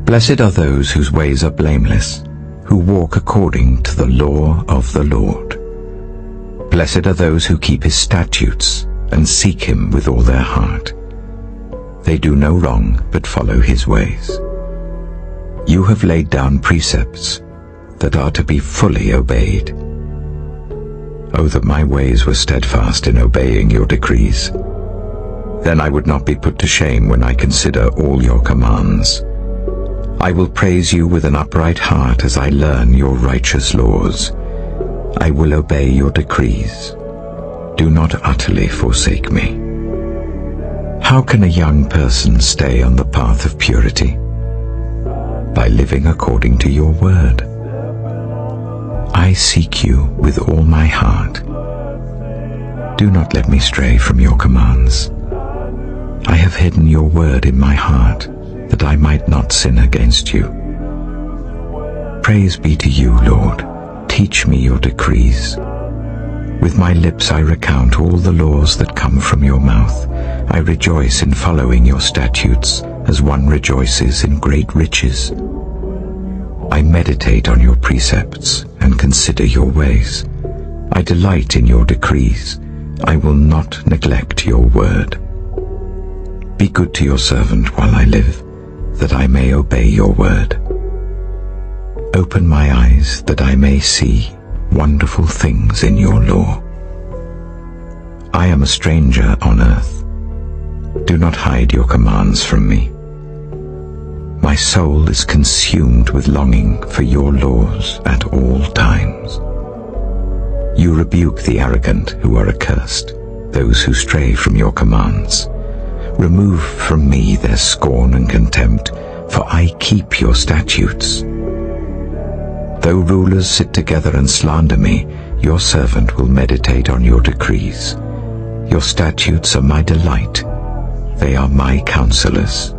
Blessed are those whose ways are blameless, who walk according to the law of the Lord. Blessed are those who keep his statutes and seek him with all their heart. They do no wrong but follow his ways. You have laid down precepts that are to be fully obeyed. Oh, that my ways were steadfast in obeying your decrees. Then I would not be put to shame when I consider all your commands. I will praise you with an upright heart as I learn your righteous laws. I will obey your decrees. Do not utterly forsake me. How can a young person stay on the path of purity? By living according to your word. I seek you with all my heart. Do not let me stray from your commands. I have hidden your word in my heart, that I might not sin against you. Praise be to you, Lord. Teach me your decrees. With my lips I recount all the laws that come from your mouth. I rejoice in following your statutes, as one rejoices in great riches. I meditate on your precepts and consider your ways. I delight in your decrees. I will not neglect your word. Be good to your servant while I live, that I may obey your word. Open my eyes that I may see wonderful things in your law. I am a stranger on earth. Do not hide your commands from me. My soul is consumed with longing for your laws at all times. You rebuke the arrogant who are accursed, those who stray from your commands. Remove from me their scorn and contempt, for I keep your statutes. Though rulers sit together and slander me, your servant will meditate on your decrees. Your statutes are my delight. They are my counselors.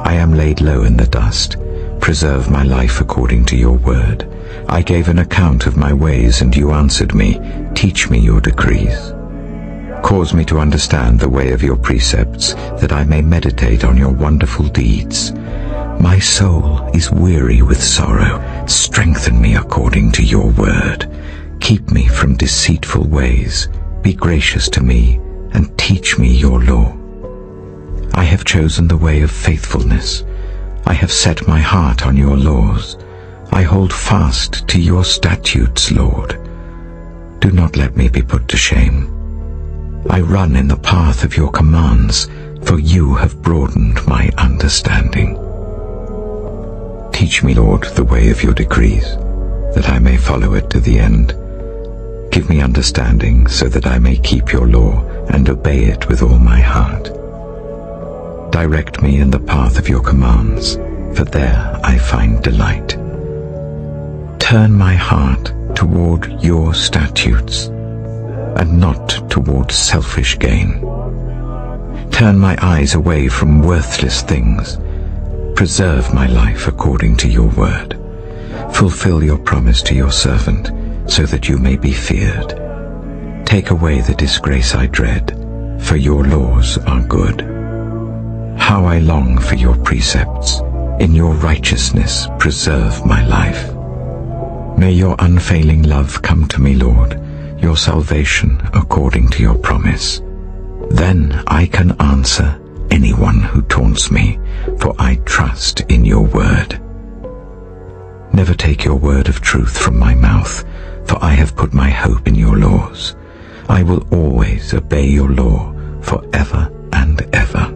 I am laid low in the dust. Preserve my life according to your word. I gave an account of my ways, and you answered me. Teach me your decrees. Cause me to understand the way of your precepts, that I may meditate on your wonderful deeds. My soul is weary with sorrow. Strengthen me according to your word. Keep me from deceitful ways. Be gracious to me, and teach me your law. I have chosen the way of faithfulness. I have set my heart on your laws. I hold fast to your statutes, Lord. Do not let me be put to shame. I run in the path of your commands, for you have broadened my understanding. Teach me, Lord, the way of your decrees, that I may follow it to the end. Give me understanding, so that I may keep your law and obey it with all my heart. Direct me in the path of your commands, for there I find delight. Turn my heart toward your statutes, and not toward selfish gain. Turn my eyes away from worthless things. Preserve my life according to your word. Fulfill your promise to your servant, so that you may be feared. Take away the disgrace I dread, for your laws are good. How I long for your precepts. In your righteousness preserve my life. May your unfailing love come to me, Lord, your salvation according to your promise. Then I can answer anyone who taunts me, for I trust in your word. Never take your word of truth from my mouth, for I have put my hope in your laws. I will always obey your law forever and ever.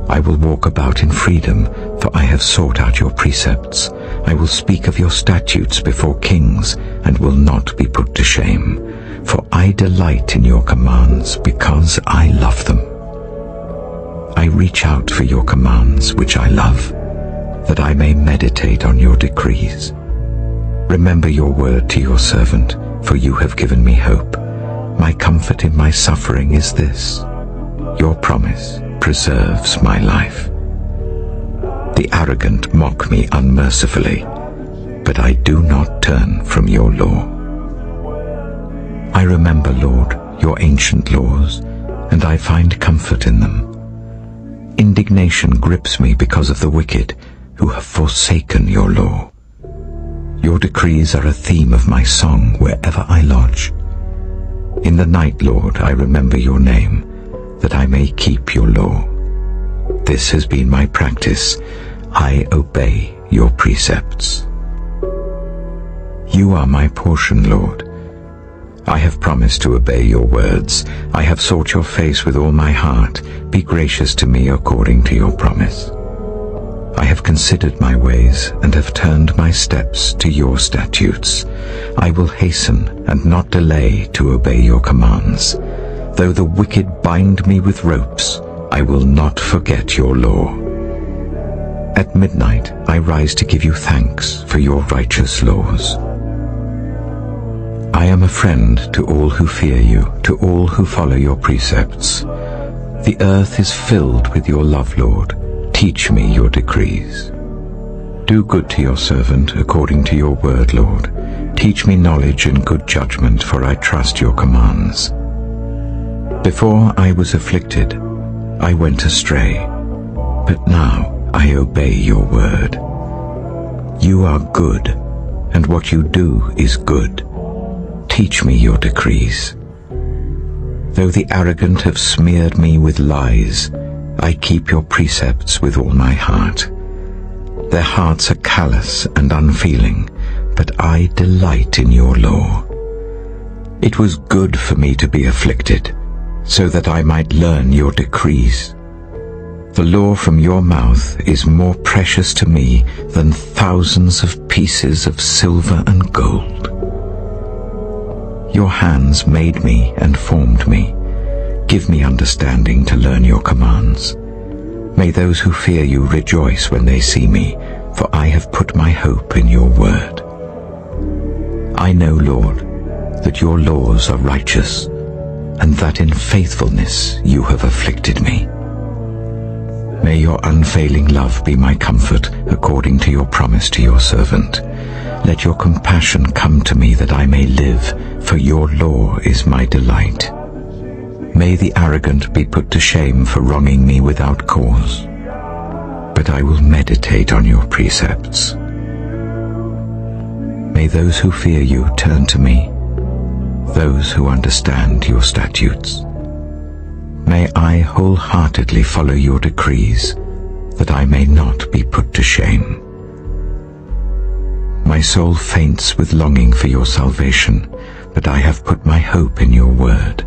I will walk about in freedom, for I have sought out your precepts. I will speak of your statutes before kings, and will not be put to shame. For I delight in your commands, because I love them. I reach out for your commands, which I love, that I may meditate on your decrees. Remember your word to your servant, for you have given me hope. My comfort in my suffering is this: your promise preserves my life. The arrogant mock me unmercifully, but I do not turn from your law. I remember, Lord, your ancient laws, and I find comfort in them. Indignation grips me because of the wicked who have forsaken your law. Your decrees are a theme of my song wherever I lodge. In the night, Lord, I remember your name, that I may keep your law. This has been my practice. I obey your precepts. You are my portion, Lord. I have promised to obey your words. I have sought your face with all my heart. Be gracious to me according to your promise. I have considered my ways and have turned my steps to your statutes. I will hasten and not delay to obey your commands. Though the wicked bind me with ropes, I will not forget your law. At midnight I rise to give you thanks for your righteous laws. I am a friend to all who fear you, to all who follow your precepts. The earth is filled with your love, Lord. Teach me your decrees. Do good to your servant according to your word, Lord. Teach me knowledge and good judgment, for I trust your commands. Before I was afflicted, I went astray, but now I obey your word. You are good, and what you do is good. Teach me your decrees. Though the arrogant have smeared me with lies, I keep your precepts with all my heart. Their hearts are callous and unfeeling, but I delight in your law. It was good for me to be afflicted, so that I might learn your decrees. The law from your mouth is more precious to me than thousands of pieces of silver and gold. Your hands made me and formed me. Give me understanding to learn your commands. May those who fear you rejoice when they see me, for I have put my hope in your word. I know, Lord, that your laws are righteous, and that in faithfulness you have afflicted me. May your unfailing love be my comfort, according to your promise to your servant. Let your compassion come to me that I may live, for your law is my delight. May the arrogant be put to shame for wronging me without cause, but I will meditate on your precepts. May those who fear you turn to me, those who understand your statutes. May I wholeheartedly follow your decrees, that I may not be put to shame. My soul faints with longing for your salvation, but I have put my hope in your word.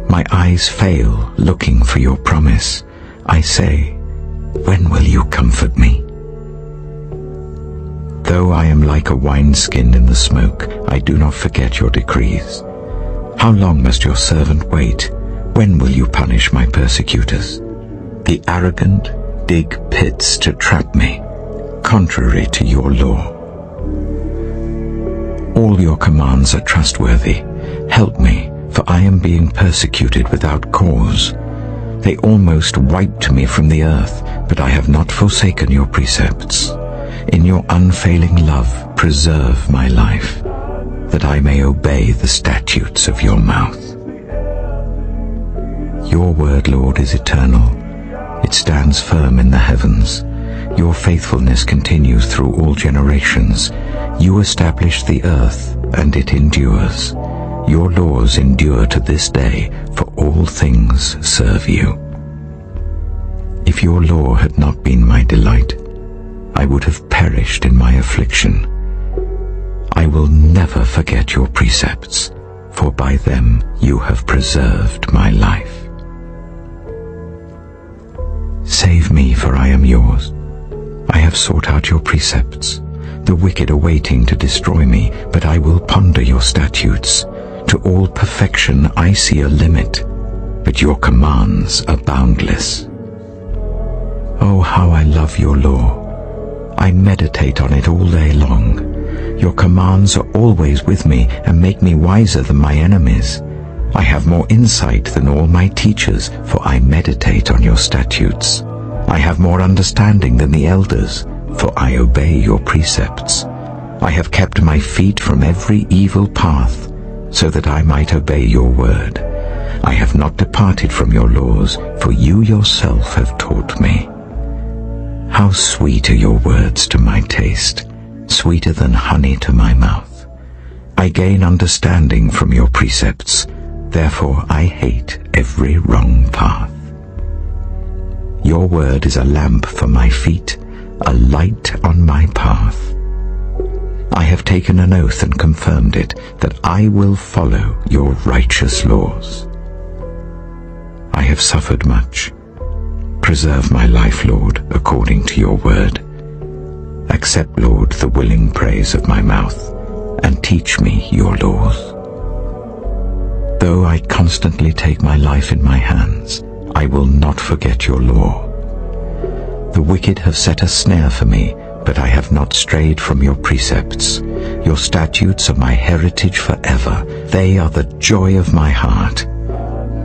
My eyes fail looking for your promise. I say, when will you comfort me? Though I am like a wineskin in the smoke, I do not forget your decrees. How long must your servant wait? When will you punish my persecutors? The arrogant dig pits to trap me, contrary to your law. All your commands are trustworthy. Help me, for I am being persecuted without cause. They almost wiped me from the earth, but I have not forsaken your precepts. In your unfailing love, preserve my life, that I may obey the statutes of your mouth. Your word, Lord, is eternal. It stands firm in the heavens. Your faithfulness continues through all generations. You establish the earth, and it endures. Your laws endure to this day, for all things serve you. If your law had not been my delight, I would have perished in my affliction. I will never forget your precepts, for by them you have preserved my life. Save me, for I am yours. I have sought out your precepts. The wicked are waiting to destroy me, but I will ponder your statutes. To all perfection I see a limit, but your commands are boundless. Oh, how I love your law! I meditate on it all day long. Your commands are always with me and make me wiser than my enemies. I have more insight than all my teachers, for I meditate on your statutes. I have more understanding than the elders, for I obey your precepts. I have kept my feet from every evil path, so that I might obey your word. I have not departed from your laws, for you yourself have taught me. How sweet are your words to my taste, sweeter than honey to my mouth. I gain understanding from your precepts, therefore I hate every wrong path. Your word is a lamp for my feet, a light on my path. I have taken an oath and confirmed it, that I will follow your righteous laws. I have suffered much. Preserve my life, Lord, according to your word. Accept, Lord, the willing praise of my mouth, and teach me your laws. Though I constantly take my life in my hands, I will not forget your law. The wicked have set a snare for me, but I have not strayed from your precepts. Your statutes are my heritage forever. They are the joy of my heart.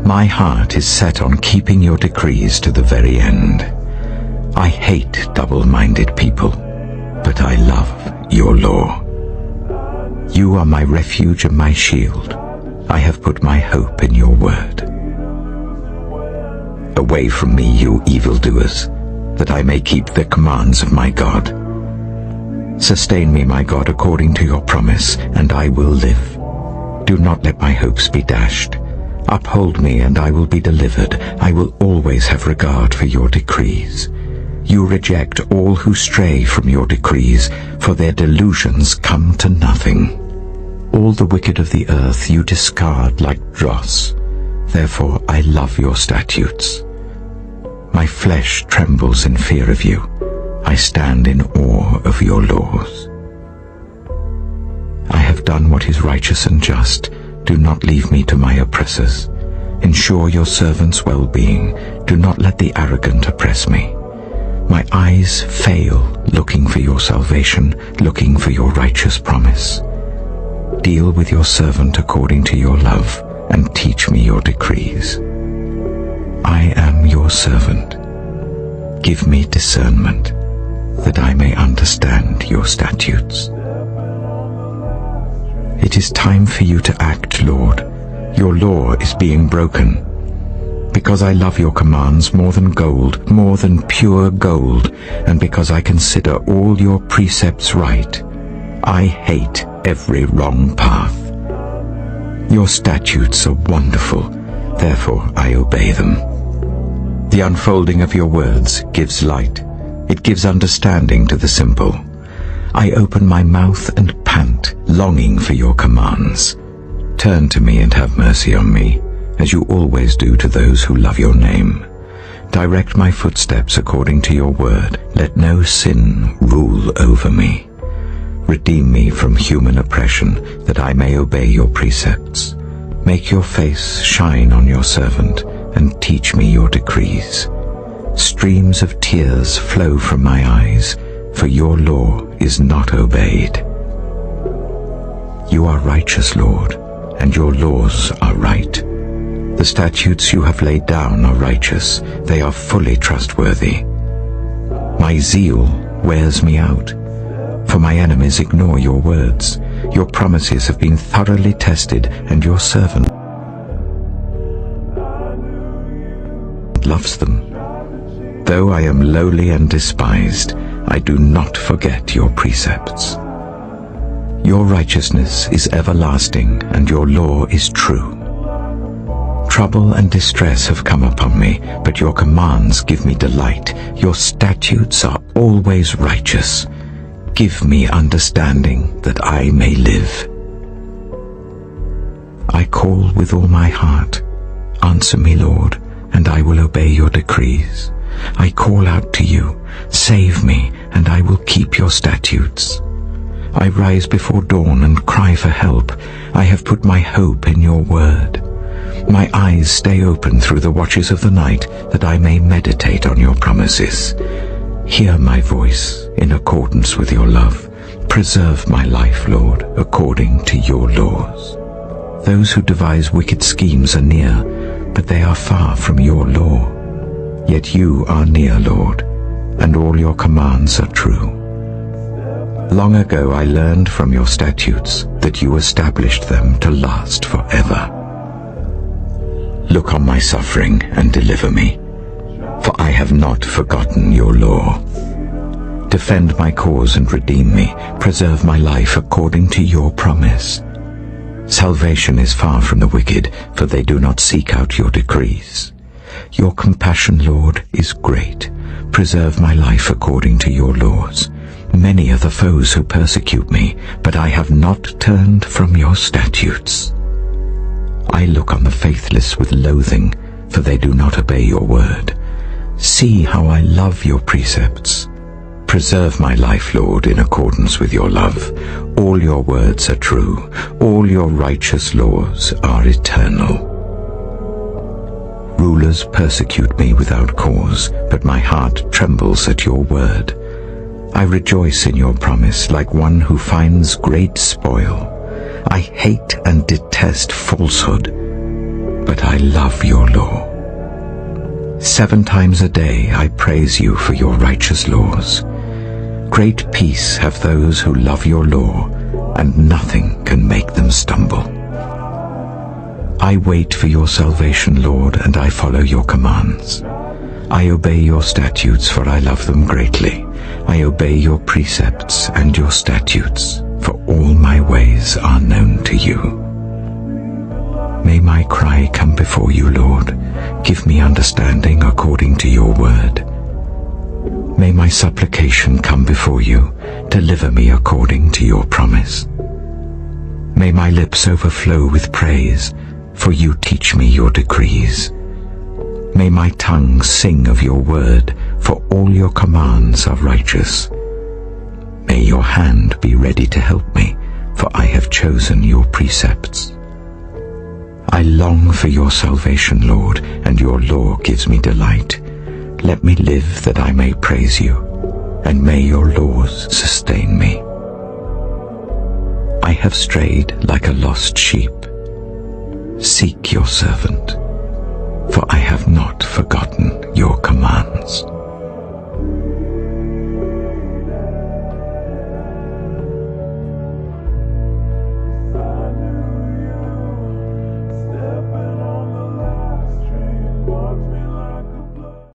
My heart is set on keeping your decrees to the very end. I hate double-minded people, but I love your law. You are my refuge and my shield. I have put my hope in your word. Away from me, you evildoers, that I may keep the commands of my God. Sustain me, my God, according to your promise, and I will live. Do not let my hopes be dashed. Uphold me, and I will be delivered. I will always have regard for your decrees. You reject all who stray from your decrees, for their delusions come to nothing. All the wicked of the earth you discard like dross. Therefore I love your statutes. My flesh trembles in fear of you. I stand in awe of your laws. I have done what is righteous and just. Do not leave me to my oppressors. Ensure your servant's well-being. Do not let the arrogant oppress me. My eyes fail looking for your salvation, looking for your righteous promise. Deal with your servant according to your love, and teach me your decrees. I am your servant. Give me discernment, that I may understand your statutes. It is time for you to act, Lord. Your law is being broken. Because I love your commands more than gold, more than pure gold, and because I consider all your precepts right, I hate every wrong path. Your statutes are wonderful, therefore I obey them. The unfolding of your words gives light. It gives understanding to the simple. I open my mouth and pant, longing for your commands. Turn to me and have mercy on me, as you always do to those who love your name. Direct my footsteps according to your word. Let no sin rule over me. Redeem me from human oppression, that I may obey your precepts. Make your face shine on your servant, and teach me your decrees. Streams of tears flow from my eyes, for your law is not obeyed. You are righteous, Lord, and your laws are right. The statutes you have laid down are righteous. They are fully trustworthy. My zeal wears me out, for my enemies ignore your words. Your promises have been thoroughly tested, and your servant loves them. Though I am lowly and despised, I do not forget your precepts. Your righteousness is everlasting, and your law is true. Trouble and distress have come upon me, but your commands give me delight. Your statutes are always righteous. Give me understanding, that I may live. I call with all my heart. Answer me, Lord, and I will obey your decrees. I call out to you. Save me, and I will keep your statutes. I rise before dawn and cry for help. I have put my hope in your word. My eyes stay open through the watches of the night, that I may meditate on your promises. Hear my voice in accordance with your love. Preserve my life, Lord, according to your laws. Those who devise wicked schemes are near, but they are far from your law. Yet you are near, Lord, and all your commands are true. Long ago I learned from your statutes that you established them to last forever. Look on my suffering and deliver me, for I have not forgotten your law. Defend my cause and redeem me. Preserve my life according to your promise. Salvation is far from the wicked, for they do not seek out your decrees. Your compassion, Lord, is great. Preserve my life according to your laws. Many are the foes who persecute me, but I have not turned from your statutes. I look on the faithless with loathing, for they do not obey your word. See how I love your precepts. Preserve my life, Lord, in accordance with your love. All your words are true. All your righteous laws are eternal. Rulers persecute me without cause, but my heart trembles at your word. I rejoice in your promise like one who finds great spoil. I hate and detest falsehood, but I love your law. 7 times a day I praise you for your righteous laws. Great peace have those who love your law, and nothing can make them stumble. I wait for your salvation, Lord, and I follow your commands. I obey your statutes, for I love them greatly. I obey your precepts and your statutes, for all my ways are known to you. May my cry come before you, Lord. Give me understanding according to your word. May my supplication come before you. Deliver me according to your promise. May my lips overflow with praise, for you teach me your decrees. May my tongue sing of your word, for all your commands are righteous. May your hand be ready to help me, for I have chosen your precepts. I long for your salvation, Lord, and your law gives me delight. Let me live that I may praise you, and may your laws sustain me. I have strayed like a lost sheep. Seek your servant, for I have not forgotten your command.